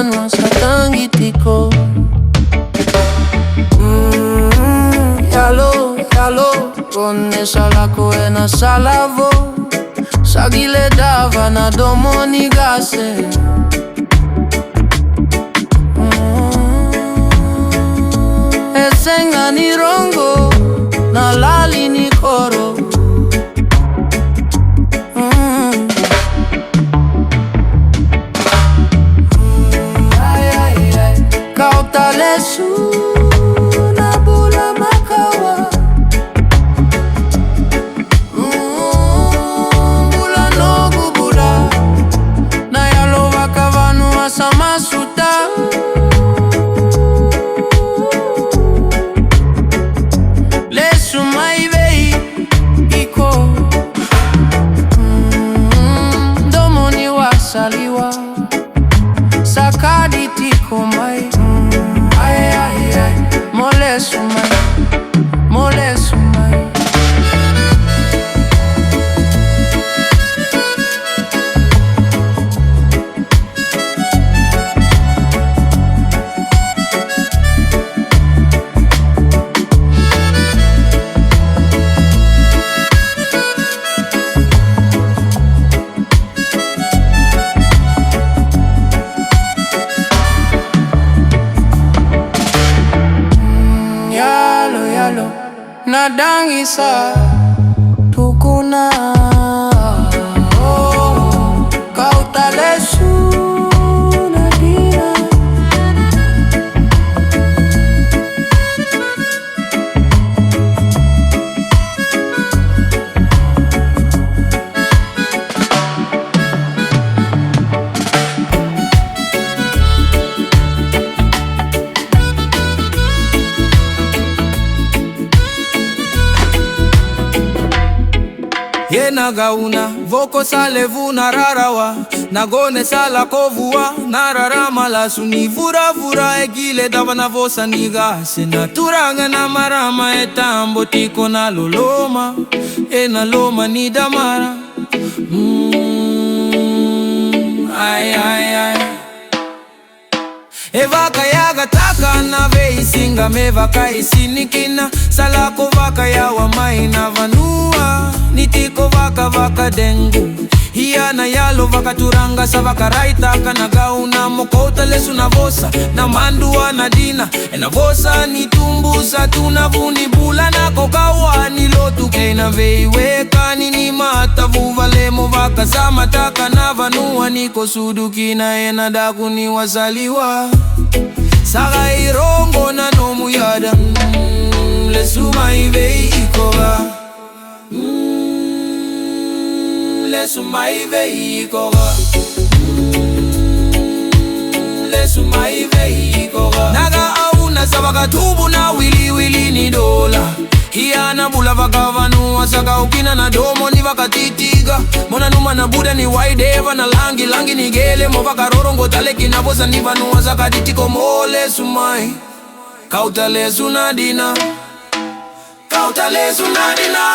vanwa satangitiko. Yalo, yalo, konne salako ena salavo. Sagile dava na domoni gase. Esenga ni rongo, na lali ni koro. Kautalesu na bula makawa. Bula nogu bula. Na yalo wakavanu asama suta. Lesu maivei iko. Domoni wasaliwa. Sakadi tiko mai. Mole sumai, mole sumai. Nadangisa tukuna kautalesu nadina. Yena gauna, voko salevu na rarawa. Nagone sala kovua, na rarama la suni vura vura egile dava na vosa niga. Sena turanga na marama etambo tiko na loloma. Ena loma ni damara. Ay ay ay. Evaka yaga taka na vei singa mevaka isinikina. Salako vaka ya wa maina vanua. Nitiko vaka vaka dengu. Hiya na yalo vaka turanga sa vaka raita. Kana gauna mokota lesu na vosa. Na mandua na dina. Ena vosa ni tumbusa tunavuni bula na kokawa. Nilotu kena vei weka nini mata vuva lemo vaka sama taka na vanua. Niko suduki na ena daku ni wasaliwa. Saga irongo na nomu yada. Lesu maivei ikoga. Lesu maivei ikoga. Lesu maivei ikoga. Naga auna sabaka tubu na wili wili ni dola. Hiya na bula vaka vanua saka ukina na domo ni vaka titiga. Mona numa na buda ni waideva na langi langi ni gele. Mo vaka rorongo taleki na vosa ni vanua saka titiko mole sumai. Kautalesu na dina. Kautalesu na dina.